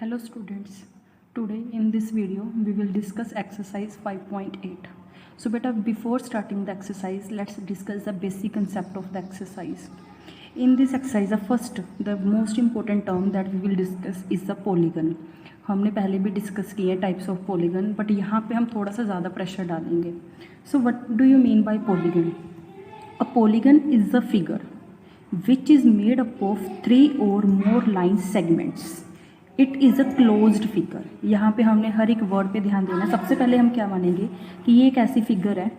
Hello students, today in this video we will discuss exercise 5.8. So beta, before starting the exercise, let's discuss the basic concept of the exercise. In this exercise, the most important term that we will discuss is the polygon. हमने पहले भी discuss किए types of polygon, but यहाँ पे हम थोड़ा सा ज़्यादा प्रेशर डालेंगे. So what do you mean by polygon? A polygon is a figure which is made up of 3 or more line segments. It is a closed figure. यहाँ पे हमने हर एक वर्ड पे ध्यान देना. सबसे पहले हम क्या मानेंगे कि ये एक ऐसी फिगर है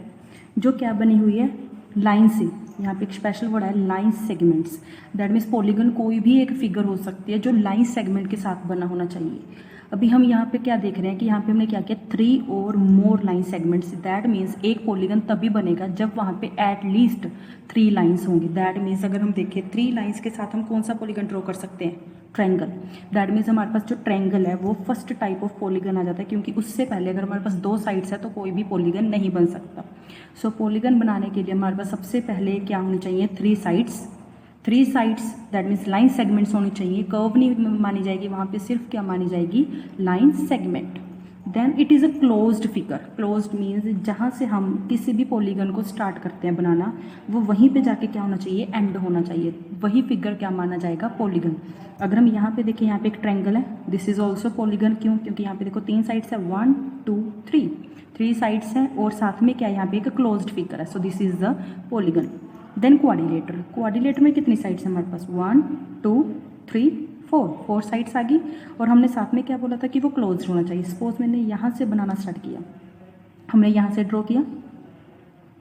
जो क्या बनी हुई है, लाइन से. यहाँ पे एक स्पेशल वर्ड है line segments. That means polygon कोई भी एक फिगर हो सकती है जो लाइन सेगमेंट के साथ बना होना चाहिए. अभी हम यहाँ पे क्या देख रहे हैं कि यहाँ पे हमने क्या किया, 3 और more line segments. That means एक पॉलीगन तभी बनेगा जब वहाँ पे एट लीस्ट 3 लाइन्स होंगी. दैट मीन्स अगर हम देखें 3 लाइन्स के साथ हम कौन सा पॉलीगन ड्रॉ कर सकते हैं, ट्रायंगल. दैट मीन्स हमारे पास जो ट्रायंगल है वो फर्स्ट टाइप ऑफ पॉलीगन आ जाता है, क्योंकि उससे पहले अगर हमारे पास 2 साइड्स है तो कोई भी पॉलीगन नहीं बन सकता. सो पॉलीगन बनाने के लिए हमारे पास सबसे पहले क्या होनी चाहिए, 3 sides. 3 sides that means line segments होनी चाहिए. कर्व नहीं मानी जाएगी वहाँ पे, सिर्फ क्या मानी जाएगी, line segment. Then it is a closed figure. Closed means जहाँ से हम किसी भी पॉलीगन को स्टार्ट करते हैं बनाना, वो वहीं पे जाके क्या होना चाहिए, एंड होना चाहिए. वही फिगर क्या माना जाएगा, पॉलीगन. अगर हम यहाँ पे देखें, यहाँ पे एक ट्रायंगल है, दिस इज ऑल्सो पॉलीगन. क्यों? क्योंकि यहाँ पे देखो 3 साइड्स है, 1 2 3, 3 साइड्स हैं और साथ में क्या है, यहाँ पे एक क्लोज्ड फिगर है. So this is the polygon. Then quadrilateral. Quadrilateral में कितनी साइड्स हैं हमारे पास, 1 2 3 4 साइड्स आ गई. और हमने साथ में क्या बोला था कि वो क्लोज होना चाहिए. सपोज मैंने यहाँ से बनाना स्टार्ट किया, हमने यहाँ से ड्रॉ किया,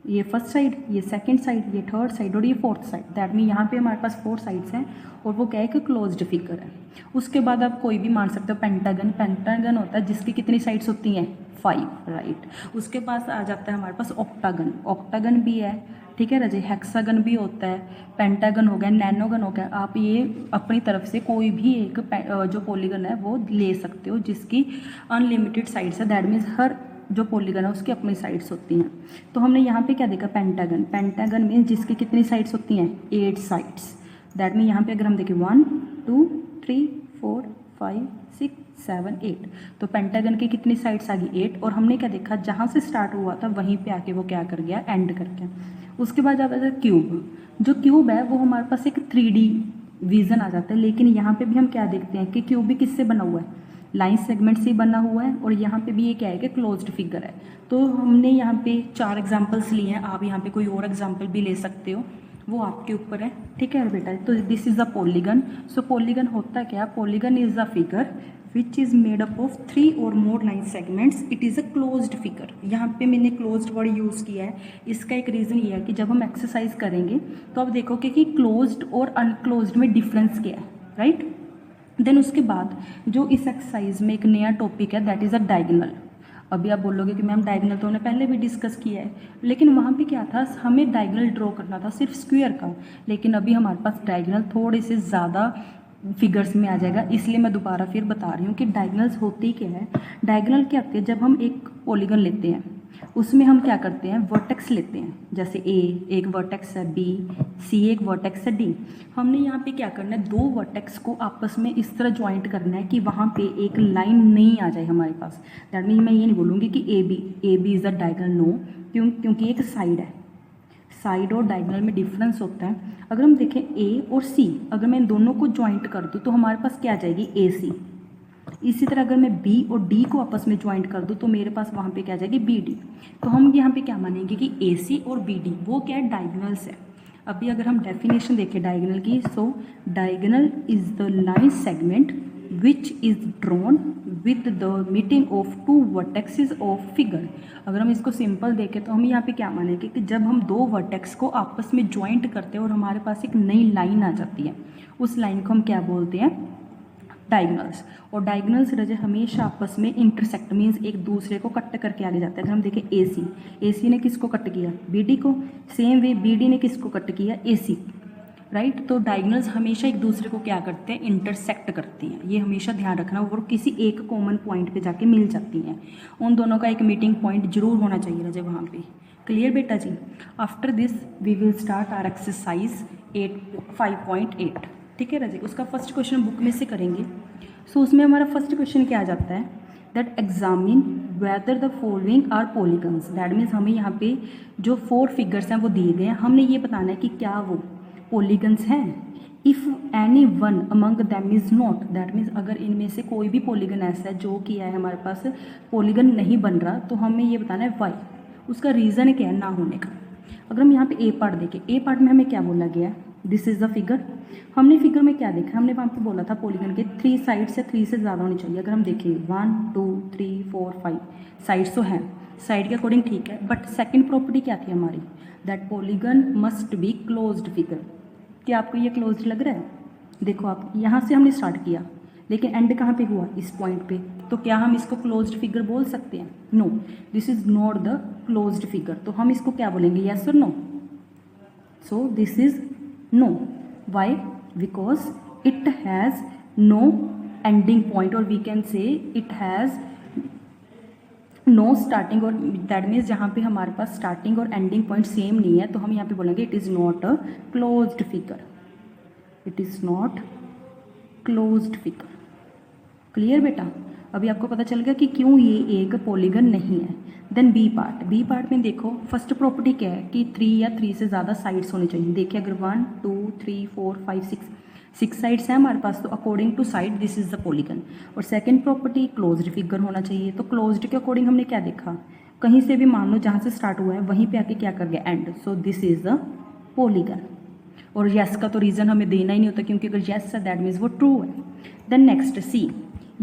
ये फर्स्ट साइड, ये सेकंड साइड, ये थर्ड साइड और ये फोर्थ साइड. दैट मीन यहाँ पे हमारे पास 4 साइड्स हैं और वो क्या है कि क्लोज्ड फिगर है. उसके बाद आप कोई भी मान सकते हो, पेंटागन. पेंटागन होता है जिसकी कितनी साइड्स होती हैं, 5, राइट. उसके पास आ जाता है हमारे पास ऑक्टागन. ऑक्टागन भी है, ठीक है रजे. हेक्सागन भी होता है, पेंटागन हो गया, नैनोगन हो गया. आप ये अपनी तरफ से कोई भी एक जो पॉलीगन है वो ले सकते हो जिसकी अनलिमिटेड साइड्स है. दैट मीन्स हर जो पॉलीगन है उसकी अपनी साइड्स होती हैं. तो हमने यहाँ पे क्या देखा, पेंटागन. पेंटागन मीन्स जिसकी कितनी साइड्स होती हैं, 8 साइड्स. दैट मीन यहाँ पे अगर हम देखें 1 2 3 4 5 6 7 8, तो पेंटागन की कितनी साइड्स आ गई, 8. और हमने क्या देखा, जहाँ से स्टार्ट हुआ था वहीं पे आके वो क्या कर गया, एंड कर गया. उसके बाद आता है क्यूब. जो क्यूब है वो हमारे पास एक 3D विजन आ जाता है. लेकिन यहाँ पे भी हम क्या देखते हैं कि क्यूब भी किससे बना हुआ है, लाइन सेगमेंट से बना हुआ है. और यहाँ पे भी ये क्या है कि क्लोज्ड फिगर है. तो हमने यहाँ पे 4 एग्जांपल्स लिए हैं. आप यहाँ पे कोई और एग्जांपल भी ले सकते हो, वो आपके ऊपर है, ठीक है बेटा. तो this is the polygon. So polygon होता क्या, polygon is the figure which is made up of 3 और more line segments. It is a closed figure. यहाँ पे मैंने क्लोज्ड वर्ड यूज़ किया है. इसका एक रीज़न ये है कि जब हम एक्सरसाइज करेंगे तो आप देखोगे कि क्लोज्ड और अनक्लोज्ड में डिफरेंस क्या है, राइट. देन उसके बाद जो इस एक्सरसाइज में एक नया टॉपिक है, दैट इज़ अ डायगोनल. अभी आप बोलोगे कि मैम डायगोनल तो हमने पहले भी डिस्कस किया है, लेकिन वहाँ पे क्या था, हमें डायगोनल ड्रॉ करना था सिर्फ स्क्वायर का. लेकिन अभी हमारे पास डायगोनल थोड़े से ज़्यादा फिगर्स में आ जाएगा, इसलिए मैं दोबारा फिर बता रही हूँ कि डायगोनल्स होती क्या है. डायगोनल क्या होती है, जब हम एक पॉलीगन लेते हैं उसमें हम क्या करते हैं, वर्टेक्स लेते हैं. जैसे ए एक वर्टेक्स है, बी सी एक वर्टेक्स है, डी. हमने यहाँ पे क्या करना है, 2 वर्टेक्स को आपस में इस तरह ज्वाइंट करना है कि वहाँ पे एक लाइन नहीं आ जाए हमारे पास. दैट मीन मैं ये नहीं बोलूँगी कि A B is a diagonal, no. क्योंकि एक साइड है. साइड और डायगोनल में डिफरेंस होता है. अगर हम देखें ए और सी, अगर मैं इन दोनों को ज्वाइंट कर दूँ तो हमारे पास क्या आ जाएगी, ए सी. इसी तरह अगर मैं बी और डी को आपस में ज्वाइंट कर दूँ तो मेरे पास वहाँ पे क्या आ जाएगी, बी डी. तो हम यहाँ पे क्या मानेंगे कि ए सी और बी डी वो क्या है, डायगोनल्स है. अभी अगर हम डेफिनेशन देखें डायगोनल की, so diagonal is the line segment which is drawn with the meeting of 2 vertexes of figure. अगर हम इसको सिंपल देखें तो हम यहाँ पे क्या मानेंगे कि जब हम 2 वर्टेक्स को आपस में ज्वाइंट करते हैं और हमारे पास एक नई लाइन आ जाती है, उस लाइन को हम क्या बोलते हैं, डायगोनल्स. और डायगोनल्स रजे हमेशा आपस में इंटरसेक्ट मीन्स एक दूसरे को कट करके आगे जाते हैं. अगर हम देखें ए सी ने किसको कट किया, बी डी को. सेम वे बी डी ने किसको कट किया, ए सी, राइट. तो डायगोनल्स हमेशा एक दूसरे को क्या करते हैं, इंटरसेक्ट करती हैं. ये हमेशा ध्यान रखना, और किसी एक कॉमन पॉइंट पे जाके मिल जाती हैं. उन दोनों का एक मीटिंग पॉइंट जरूर होना चाहिए रजे वहाँ पे. क्लियर बेटा जी. After this we will start our exercise 5.8, ठीक है रजे. उसका फर्स्ट क्वेश्चन बुक में से करेंगे. सो उसमें हमारा फर्स्ट क्वेश्चन क्या आ जाता है, that examine whether the following are polygons. That means हमें यहाँ पे जो 4 फिगर्स हैं वो दिए गए हैं, हमने ये बताना है कि क्या वो पॉलीगन्स हैं। If any one among them is not, that means अगर इनमें से कोई भी पॉलीगन ऐसा है जो कि है हमारे पास पॉलीगन नहीं बन रहा, तो हमें ये बताना है वाई, उसका रीज़न क्या है ना होने का। अगर हम यहाँ पे ए पार्ट देखें, ए पार्ट में हमें क्या बोला गया है, दिस इज़ द फिगर। हमने फिगर में क्या देखा, हमने वहाँ पे बोला था पॉलीगन के 3 साइड्स या 3 से ज़्यादा होनी चाहिए। अगर हम देखें 1 2 3 4 5 साइड्स तो हैं, साइड के अकॉर्डिंग ठीक है, बट सेकंड प्रॉपर्टी क्या थी हमारी, that polygon must be closed figure. क्या आपको ये क्लोज्ड लग रहा है? देखो आप, यहाँ से हमने स्टार्ट किया लेकिन एंड कहाँ पे हुआ, इस पॉइंट पे, तो क्या हम इसको क्लोज्ड फिगर बोल सकते हैं? No, this is not the closed figure. तो हम इसको क्या बोलेंगे, यस और no? So this is no. Why? Because it has no ending point, और we can say it has no starting, और दैट मीन्स जहाँ पे हमारे पास स्टार्टिंग और एंडिंग पॉइंट सेम नहीं है, तो हम यहाँ पे बोलेंगे it is not a closed figure, it is not closed figure. Clear बेटा? अभी आपको पता चल गया कि क्यों ये एक पॉलीगन नहीं है। Then B part, B part में देखो फर्स्ट प्रॉपर्टी क्या है कि 3 या 3 से ज़्यादा साइड्स होने चाहिए। देखिए अगर 1 2 3 4 5 6 साइड्स हैं हमारे पास, तो according to side this is the polygon. और सेकंड प्रॉपर्टी क्लोज्ड फिगर होना चाहिए। तो क्लोज्ड के अकॉर्डिंग हमने क्या देखा, कहीं से भी मान लो जहाँ से स्टार्ट हुआ है वहीं पे आके क्या कर गया, and. So this is the polygon. और यस का तो रीज़न हमें देना ही नहीं होता, क्योंकि अगर यस है दैट मीन्स वो ट्रू है। देन नेक्स्ट सी,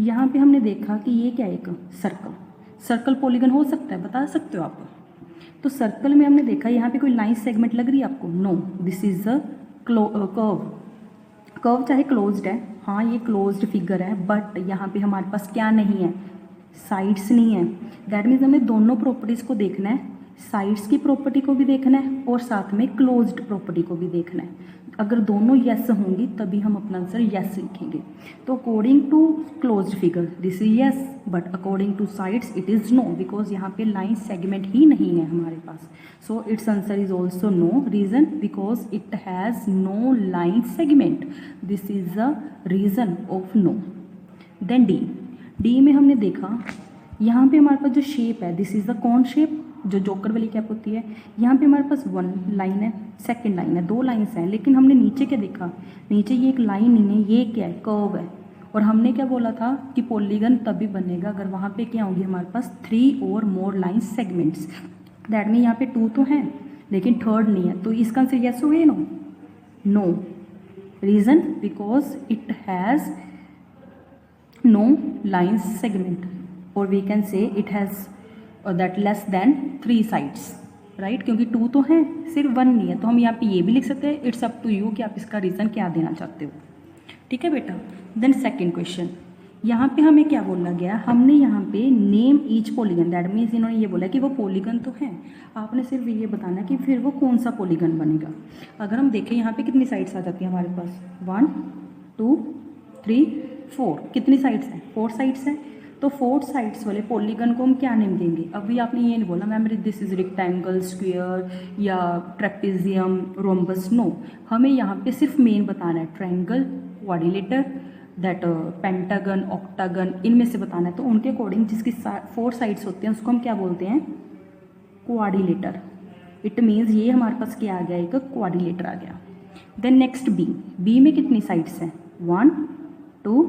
यहाँ पे हमने देखा कि ये क्या है, एक सर्कल। सर्कल पॉलीगन हो सकता है, बता सकते हो आप? तो सर्कल में हमने देखा यहाँ पे कोई लाइन सेगमेंट लग रही है आपको? No, this is a curve. Curve चाहे क्लोज्ड है, हाँ ये क्लोज्ड फिगर है, बट यहाँ पे हमारे पास क्या नहीं है, साइड्स नहीं है। दैट मीन्स हमें दोनों प्रॉपर्टीज़ को देखना है, साइड्स की प्रॉपर्टी को भी देखना है और साथ में क्लोज्ड प्रॉपर्टी को भी देखना है। अगर दोनों यस होंगी तभी हम अपना आंसर यस लिखेंगे। तो according to closed figure this is yes, but according to sides it is no, because यहाँ पे लाइन सेगमेंट ही नहीं है हमारे पास। So its answer is also no. Reason? Because it has no line segment, this is the reason of no. Then D, D में हमने देखा यहाँ पे हमारे पास जो शेप है this is the cone shape, जो जोकर वाली कैप होती है। यहाँ पे हमारे पास 1 लाइन है, सेकंड लाइन है, 2 लाइन्स हैं, लेकिन हमने नीचे क्या देखा, नीचे ये एक लाइन नहीं है, ये क्या है, कर्व है। और हमने क्या बोला था कि पॉलीगन तभी बनेगा अगर वहाँ पे क्या होगी हमारे पास 3 और more line segments. That mean यहाँ पे 2 तो हैं लेकिन थर्ड नहीं है, तो इसका आंसर यस हो गया, no? No. Reason? Because it has no line segment, और we can say it has that less than 3 sides, right? क्योंकि 2 तो हैं, सिर्फ 1 नहीं है, तो हम यहाँ पे ये भी लिख सकते हैं। इट्स अप टू यू कि आप इसका रीज़न क्या देना चाहते हो। ठीक है बेटा? देन सेकंड क्वेश्चन, यहाँ पे हमें क्या बोला गया, हमने यहाँ पे name each polygon, that means इन्होंने ये बोला कि वो पॉलीगन तो हैं, आपने सिर्फ ये बताना कि फिर वो कौन सा पॉलीगन बनेगा। अगर हम देखें यहाँ पे कितनी साइड्स आ जाती हैं हमारे पास, 1 2 3 4, कितनी साइड्स हैं, 4 साइड्स हैं। तो 4 साइड्स वाले पॉलीगन को हम क्या नेम देंगे? अभी आपने ये नहीं बोला ma'am this is rectangle, square या ट्रेपेजियम, रोम्बस, नो। हमें यहाँ पे सिर्फ मेन बताना है, triangle, quadrilateral, that pentagon, octagon, इनमें से बताना है। तो उनके अकॉर्डिंग जिसकी 4 साइड्स होते हैं उसको हम क्या बोलते हैं, क्वाड्रिलेटर। इट मीन्स ये हमारे पास क्या आ गया, एक क्वाड्रिलेटर आ गया। देन नेक्स्ट बी, बी में कितनी साइड्स हैं, 1 2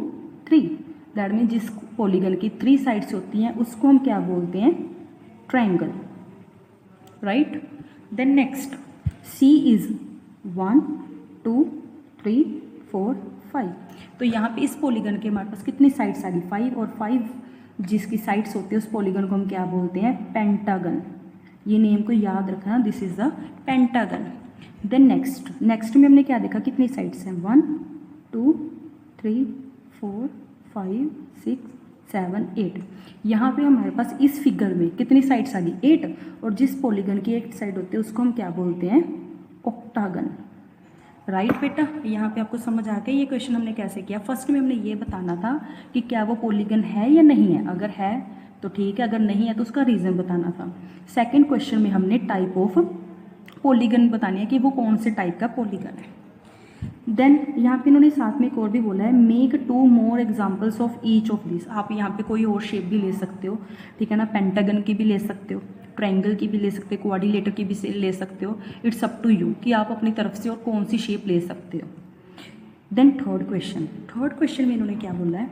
3, दैट मीन्स जिस पॉलीगन की 3 साइड्स होती हैं उसको हम क्या बोलते हैं, triangle, right? Then next C is 1 2 3 4 5, तो यहाँ पे इस पॉलीगन के हमारे पास कितनी साइड्स आ गई, 5, और 5 जिसकी साइड्स होती है उस पॉलीगन को हम क्या बोलते हैं, पेंटागन। ये नेम को याद रखना, this is the pentagon. Then next में हमने क्या देखा, कितनी साइड्स हैं, 1 2 3 4 5 6 7 8। यहाँ पे हमारे पास इस फिगर में कितनी साइड्स आ गई, 8, और जिस पॉलीगन की एक साइड होती है उसको हम क्या बोलते हैं, ऑक्टागन, राइट बेटा? यहाँ पे आपको समझ आ गया ये क्वेश्चन हमने कैसे किया। फर्स्ट में हमने ये बताना था कि क्या वो पॉलीगन है या नहीं है, अगर है तो ठीक है, अगर नहीं है तो उसका रीज़न बताना था। सेकंड क्वेश्चन में हमने टाइप ऑफ पॉलीगन बतानी है कि वो कौन से टाइप का पॉलीगन है। देन यहाँ पे इन्होंने साथ में एक और भी बोला है, make 2 more examples of each of this. आप यहाँ पे कोई और शेप भी ले सकते हो, ठीक है ना, पेंटागन की भी ले सकते हो, ट्रायंगल की भी ले सकते हो, क्वाड्रिलेटर की भी ले सकते हो। इट्स अप टू यू कि आप अपनी तरफ से और कौन सी शेप ले सकते हो। देन थर्ड क्वेश्चन में इन्होंने क्या बोला है,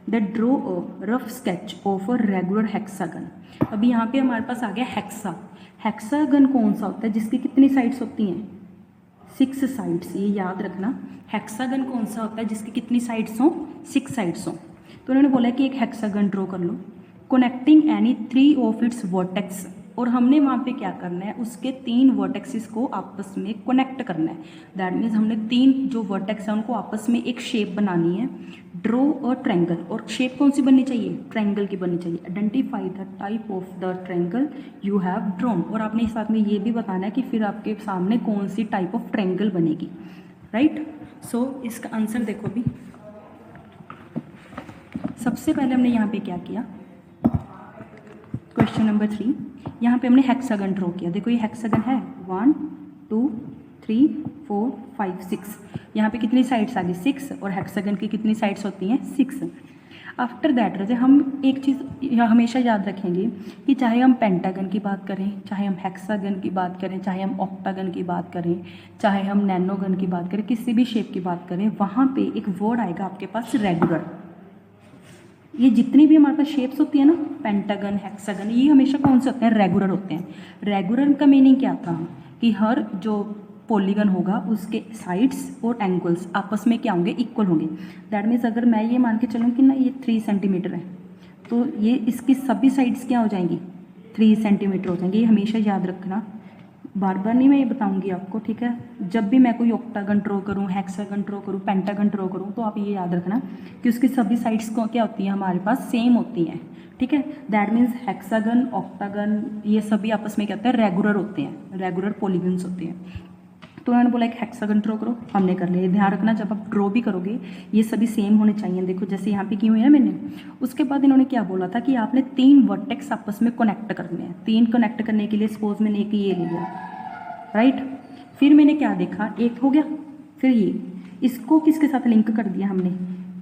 that draw a rough sketch of a regular hexagon. अभी यहाँ पे हमारे पास आ गया हेक्सागन कौन सा होता है जिसकी कितनी साइड्स होती हैं, 6 साइड्स। ये याद रखना, हेक्सागन कौन सा होता है जिसकी कितनी साइड्स हों, 6 साइड्स हों। तो उन्होंने बोला कि एक हेक्सागन ड्रॉ कर लो, connecting any 3 of its vertex. और हमने वहाँ पे क्या करना है, उसके 3 वर्टेक्सेस को आपस में कनेक्ट करना है। दैट मीन्स हमने 3 जो वर्टेक्स हैं उनको आपस में एक शेप बनानी है। ड्रॉ अ ट्रायंगल, और शेप कौन सी बननी चाहिए, ट्रायंगल की बननी चाहिए। Identify the type of the triangle you have drawn, और आपने साथ में ये भी बताना है कि फिर आपके सामने कौन सी टाइप ऑफ ट्रायंगल बनेगी, राइट। सो इसका आंसर देखो भी, सबसे पहले हमने यहाँ पे क्या किया, क्वेश्चन नंबर 3, यहाँ पे हमने हेक्सागन ड्रॉ किया। देखो ये हेक्सागन है, 1 2 3 4 5 6, यहाँ पे कितनी साइड्स आ गई, 6, और हेक्सागन की कितनी साइड्स होती हैं, 6। आफ्टर दैट रहे हम एक चीज़ हमेशा याद रखेंगे कि चाहे हम पेंटागन की बात करें, चाहे हम हेक्सागन की बात करें, चाहे हम ऑक्टागन की बात करें, चाहे हम नैनोगन की बात करें, किसी भी शेप की बात करें, वहाँ पे एक वर्ड आएगा आपके पास रेगुलर। ये जितनी भी हमारे पास शेप्स होती है ना, पेंटागन, हेक्सागन, ये हमेशा कौन से होते हैं, रेगुलर होते हैं। रेगुलर का मीनिंग क्या था कि हर जो पॉलीगन होगा उसके साइड्स और एंगल्स आपस में क्या होंगे, इक्वल होंगे। दैट मीन्स अगर मैं ये मान के चलूँ कि ना ये 3 सेंटीमीटर है, तो ये इसकी सभी साइड्स क्या हो जाएंगी, 3 सेंटीमीटर हो जाएंगी। ये हमेशा याद रखना, बार बार नहीं मैं ये बताऊंगी आपको, ठीक है। जब भी मैं कोई ऑक्टागन ड्रॉ करूँ, हेक्सागन ड्रॉ करूँ, पेंटागन ड्रॉ करूँ, तो आप ये याद रखना कि उसकी सभी साइड्स को क्या होती हैं, हमारे पास सेम होती हैं, ठीक है। दैट मीन्स हेक्सागन, ऑक्टागन, ये सभी आपस में क्या होता है, रेगुलर होते हैं, रेगुलर पॉलीगन्स होते हैं। तो उन्होंने बोला एक हेक्सागन ड्रॉ करो, हमने कर लिया। ध्यान रखना जब आप ड्रॉ भी करोगे ये सभी सेम होने चाहिए। देखो जैसे यहाँ पे की हुई है ना मैंने, उसके बाद इन्होंने क्या बोला था कि आपने 3 वर्टेक्स आपस में कनेक्ट करने हैं। 3 कनेक्ट करने के लिए सपोज मैंने एक ये ले लिया, राइट। फिर मैंने क्या देखा, एक हो गया, फिर ये, इसको किसके साथ लिंक कर दिया हमने,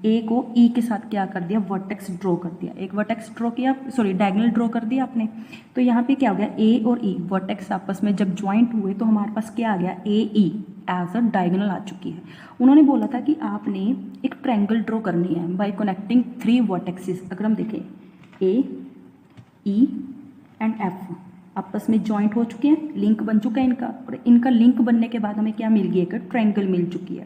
ए को ई के साथ क्या कर दिया, वर्टेक्स ड्रॉ कर दिया। एक वर्टेक्स ड्रॉ किया, सॉरी डायगोनल ड्रॉ कर दिया आपने। तो यहाँ पे क्या हो गया, ए और ई वर्टेक्स आपस में जब ज्वाइंट हुए तो हमारे पास क्या आ गया, ए ई एज अ डायगोनल आ चुकी है। उन्होंने बोला था कि आपने एक ट्रायंगल ड्रॉ करनी है बाय कनेक्टिंग 3 वर्टेक्सेस। अगर हम देखें ए ई एंड एफ आपस में जॉइंट हो चुके हैं, लिंक बन चुका है इनका, और इनका लिंक बनने के बाद हमें क्या मिल गई, एक ट्रायंगल मिल चुकी है।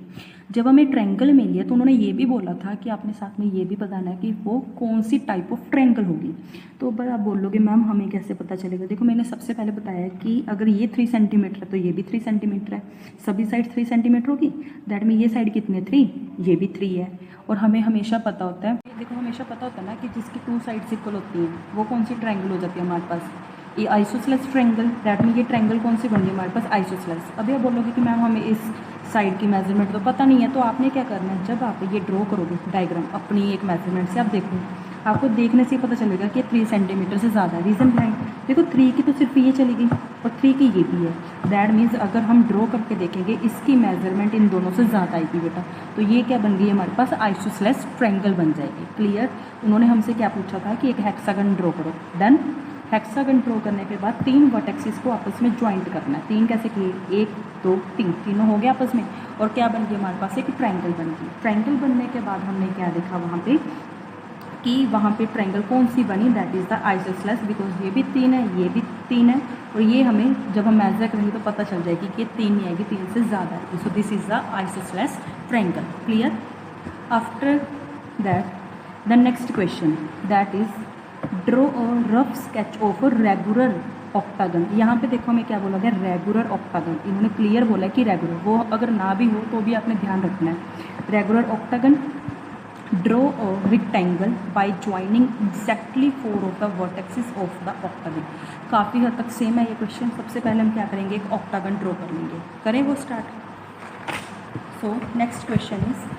जब हमें ट्रायंगल मिली है तो उन्होंने ये भी बोला था कि आपने साथ में ये भी बताना है कि वो कौन सी टाइप ऑफ ट्रायंगल होगी। तो अगर आप बोलोगे मैम हमें कैसे पता चलेगा, देखो मैंने सबसे पहले बताया कि अगर ये 3 सेंटीमीटर है तो ये भी 3 सेंटीमीटर है, सभी साइड 3 सेंटीमीटर होगी। दैट मीन ये साइड कितनी है, 3, ये भी 3 है। और हमें हमेशा पता होता है, देखो हमेशा पता होता है ना कि जिसकी 2 साइड्स इक्वल होती हैं वो कौन सी ट्रायंगल हो जाती है हमारे पास, ये आइसोसेलेस ट्रायंगल। दैट मीन ये ट्रायंगल कौन सी बन रही है हमारे पास, आइसोसेलेस। अभी आप बोलोगे कि मैम हमें इस साइड की मेजरमेंट तो पता नहीं है, तो आपने क्या करना है, जब आप ये ड्रॉ करोगे डायग्राम अपनी एक मेजरमेंट से, आप देखो आपको देखने से ही पता चलेगा कि 3 सेंटीमीटर से ज़्यादा है। रीज़न क्या है, देखो 3 की तो सिर्फ ये चली गई और 3 की ये भी है। दैट मीन्स अगर हम ड्रॉ करके देखेंगे इसकी मेजरमेंट इन दोनों से ज़्यादा आएगी बेटा, तो ये क्या बन गई हमारे पास, आइसोसेलेस ट्रायंगल बन जाएगी। क्लियर। उन्होंने हमसे क्या पूछा था कि एक हेक्सागन ड्रॉ करो। डन। हेक्सागन ड्रॉ करने के बाद 3 वर्टेक्सेस को आपस में ज्वाइंट करना है। 3 कैसे किए, 1 2 3, तीनों हो गए आपस में, और क्या बन गई हमारे पास, एक ट्रायंगल बन गई। ट्रायंगल बनने के बाद हमने क्या देखा वहाँ पे कि वहाँ पे ट्रायंगल कौन सी बनी, that is the isosceles, because ये भी 3 है, ये भी 3 है, और ये हमें जब हम मेजर करेंगे तो पता चल जाएगी कि 3 नहीं आएगी, 3 से ज़्यादा है। So this is the isosceles triangle. Clear. After that the next question that is draw a rough sketch of a regular octagon. यहाँ पे देखो हमें क्या बोला गया, रेगुलर ऑक्टागन। इन्होंने क्लियर बोला है कि रेगुलर, वो अगर ना भी हो तो भी आपने ध्यान रखना है। Regular octagon, draw a rectangle by joining exactly 4 of the vertexes of the octagon. काफ़ी हद तक सेम है ये क्वेश्चन। सबसे पहले हम क्या करेंगे, एक ऑक्टागन ड्रॉ कर लेंगे। करें वो start. So next question is,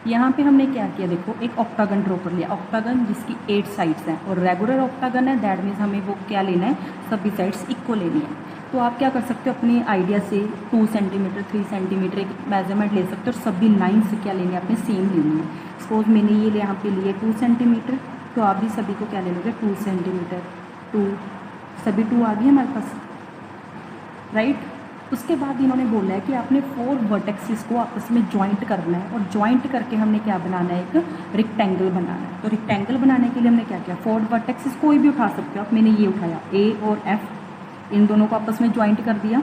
यहाँ पे हमने क्या किया, देखो एक ऑक्टागन ड्रॉ कर लिया। ऑक्टागन जिसकी 8 साइड्स हैं, और रेगुलर ऑक्टागन है, दैट मीन्स हमें वो क्या लेना है, सभी साइड्स इक्वल लेनी है। तो आप क्या कर सकते हो, अपने आइडिया से 2 सेंटीमीटर 3 सेंटीमीटर एक मेजरमेंट ले सकते हो और सभी लाइन से क्या लेनी है, आपने सेम लेनी है। सपोज मैंने ये यहाँ पे लिए 2 सेंटीमीटर, तो आप भी सभी को क्या ले लोगे 2 सेंटीमीटर, 2, सभी 2 आ गए हमारे पास, राइट। उसके बाद इन्होंने बोला है कि आपने 4 वर्टेक्सेस को आपस में ज्वाइंट करना है और ज्वाइंट करके हमने क्या बनाना है, एक रेक्टेंगल बनाना है। तो रेक्टेंगल बनाने के लिए हमने क्या किया, 4 वर्टेक्सेस कोई भी उठा सकते हो आप, मैंने ये उठाया A और F, इन दोनों को आपस में ज्वाइंट कर दिया,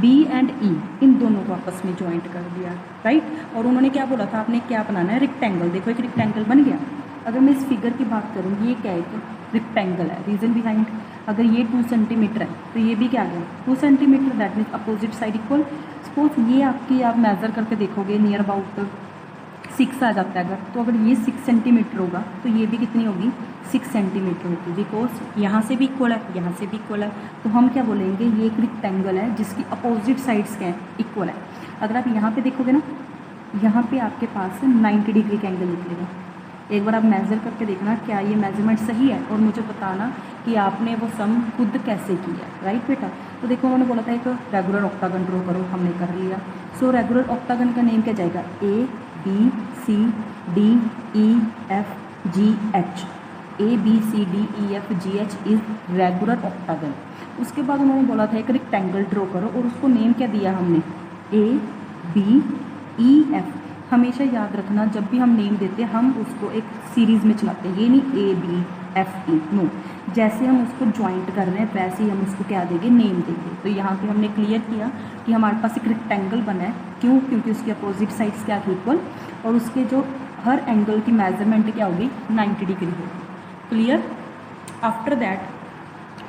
B एंड E इन दोनों को आपस में ज्वाइंट कर दिया, राइट। और उन्होंने क्या बोला था, आपने क्या बनाना है, रेक्टेंगल। देखो एक रेक्टेंगल बन गया। अगर मैं इस फिगर की बात करूँ, ये क्या है, एक रेक्टेंगल है। रीज़न बिहाइंड, अगर ये 2 सेंटीमीटर है तो ये भी क्या है 2 centimetre, that means opposite side equal. Suppose ये आपकी, आप मेज़र करके देखोगे नियर अबाउट 6 आ जाता है अगर, तो अगर ये 6 सेंटीमीटर होगा तो ये भी कितनी होगी, 6 सेंटीमीटर होगी, बिकॉज यहाँ से भी इक्वल है, यहाँ से भी इक्वल है। तो हम क्या बोलेंगे, ये एक रेक्टेंगल है जिसकी अपोजिट साइड्स क्या है, इक्वल है। अगर आप यहाँ पे देखोगे ना, यहाँ पे आपके पास 90 डिग्री का एंगल निकलेगा। एक बार आप मेज़र करके देखना क्या ये मेजरमेंट सही है, और मुझे बताना कि आपने वो सम खुद कैसे किया है, राइट बेटा। तो देखो उन्होंने बोला था एक रेगुलर ऑक्टागन ड्रॉ करो, हमने कर लिया। सो रेगुलर ऑक्टागन का नेम क्या जाएगा, ABCDEFGH, ABCDEFGH is regular octagon. उसके बाद उन्होंने बोला था एक रेक्टेंगल ड्रॉ करो, और उसको नेम क्या दिया हमने, ABEF। हमेशा याद रखना, जब भी हम नेम देते हैं हम उसको एक सीरीज़ में चलाते हैं, ये नहीं ABFE, नो। जैसे हम उसको ज्वाइंट कर रहे हैं वैसे ही हम उसको क्या देंगे, नेम देंगे। तो यहाँ पे हमने क्लियर किया कि हमारे पास एक रेक्टेंगल बना है, क्यों, क्योंकि उसकी अपोजिट साइड्स क्या थी, इक्वल, और उसके जो हर एंगल की मेजरमेंट क्या होगी, 90 डिग्री होगी। Clear. After that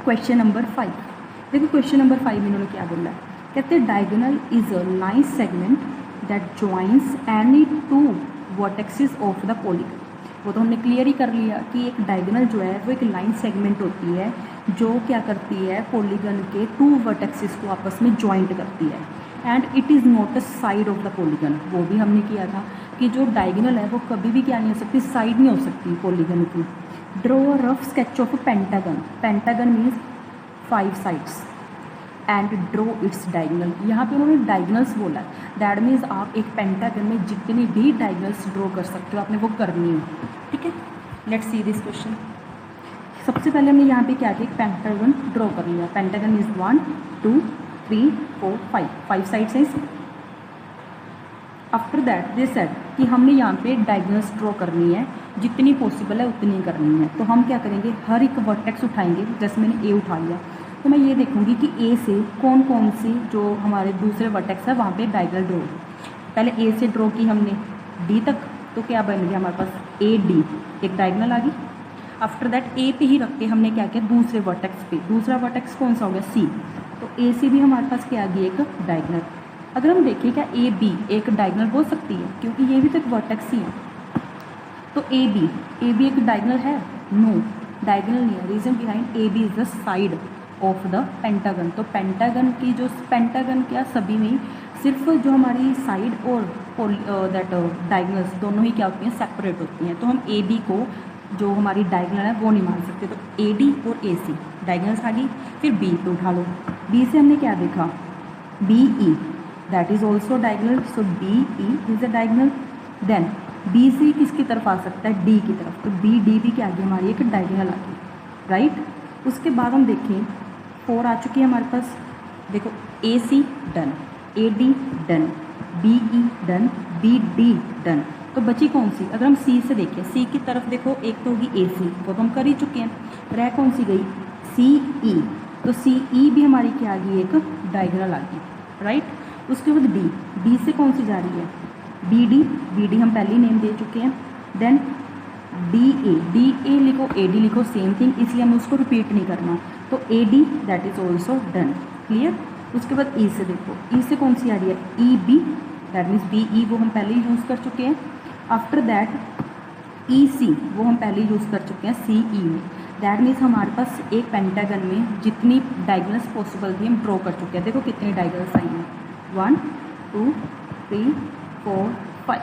question number 5, देखो क्वेश्चन नंबर 5 इन्होंने क्या बोला है, कहते हैं diagonal is a line segment that joins any 2 vertexes of the polygon. वो तो हमने क्लियर ही कर लिया कि एक डायगोनल जो है वो एक लाइन सेगमेंट होती है जो क्या करती है, पॉलीगन के 2 वर्टेक्सेस को आपस में ज्वाइंट करती है, and it is not a side of the polygon. वो भी हमने किया था कि जो डायगोनल है वो कभी भी क्या नहीं हो सकती, साइड नहीं हो सकती पॉलीगन की। Draw a rough sketch of a pentagon, pentagon means 5 sides, and draw its diagonal. यहाँ पे उन्होंने डायगोनल्स बोला, दैट मीन्स आप एक पेंटागन में जितनी भी डायगोनल्स ड्रॉ कर सकते हो आपने वो करनी है, ठीक है। Let's see this question. सबसे पहले हमने यहाँ पे क्या किया, एक पेंटागन ड्रॉ कर लिया। पेंटागन इज 1 2 3 4 5 साइड्स है। आफ्टर दैट दे सेड कि हमने यहाँ पे डायगोनल्स ड्रॉ करनी है, जितनी पॉसिबल है उतनी करनी है। तो हम क्या करेंगे, हर एक वर्टेक्स उठाएंगे। जैसे मैंने ए उठा लिया तो मैं ये देखूंगी कि ए से कौन कौन सी जो हमारे दूसरे वर्टेक्स है वहाँ पे डायगोनल ड्रॉ। पहले ए से ड्रॉ की हमने डी तक, तो क्या बन गया हमारे पास ए डी, एक डायगोनल आ गई। आफ्टर दैट ए पे ही रख के हमने क्या किया, दूसरे वर्टेक्स पे, दूसरा वर्टेक्स कौन सा हो गया, सी। तो ए से भी हमारे पास क्या आ गई, एक डायगोनल। अगर हम देखें क्या ए बी एक डायगोनल हो सकती है, क्योंकि ये भी तो एक वर्टेक्स ही है। तो ए बी एक डायगोनल है, नो डायगोनल नहीं है। Reason behind A B is the side of the pentagon. तो पेंटागन की जो पेंटागन क्या सभी में सिर्फ जो हमारी साइड और दैट डायगोनल्स दोनों ही क्या होती हैं, सेपरेट होती हैं। तो हम ए बी को जो हमारी डायगोनल है वो नहीं मान सकते। तो ए डी और ए सी डायगोनल्स आ गई। फिर बी पे उठा लो, बी से हमने क्या देखा, B E, that is also diagonal. So B E is a diagonal. Then B से किसकी तरफ आ सकता है, डी की तरफ। तो बी डी भी क्या आ गई हमारी, एक डायगोनल आ गई, राइट। उसके बाद हम देखें 4 आ चुकी है हमारे पास। देखो A C done, A D done, B E done, B D done. तो बची कौन सी, अगर हम सी से देखें, सी की तरफ देखो, एक तो होगी ए सी, वो तो हम कर ही चुके हैं। रह कौन सी गई, सी ई। तो सी ई भी हमारी क्या आ गई, एक डायगोनल आ गई, राइट। उसके बाद डी, डी से कौन सी जा रही है, बी डी हम पहले ही नेम दे चुके हैं। देन डी ए लिखो, ए डी लिखो, सेम थिंग, इसलिए हमें उसको रिपीट नहीं करना। तो A D that is also done, clear. उसके बाद ई से देखो, ई से कौन सी आ रही है, E B, that means B E वो हम पहले ही यूज़ कर चुके हैं। आफ्टर दैट ई सी वो हम पहले ही यूज़ कर चुके हैं सी ई में। दैट मीन्स हमारे पास एक पेंटागन में जितनी डायगोनल्स पॉसिबल थी हम ड्रॉ कर चुके हैं। देखो कितनी डायगोनल्स आई हैं, 1 2 3 4 5।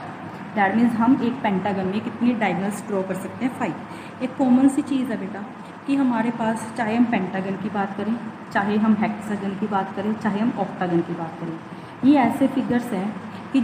दैट मीन्स हम एक पेंटागन में कितनी डायगोनल्स ड्रॉ कर सकते हैं, 5। एक कॉमन सी चीज़ है बेटा, कि हमारे पास चाहे हम पेंटागन की बात करें, चाहे हम हेक्सागन की बात करें, चाहे हम ऑक्टागन की बात करें, ये ऐसे फिगर्स हैं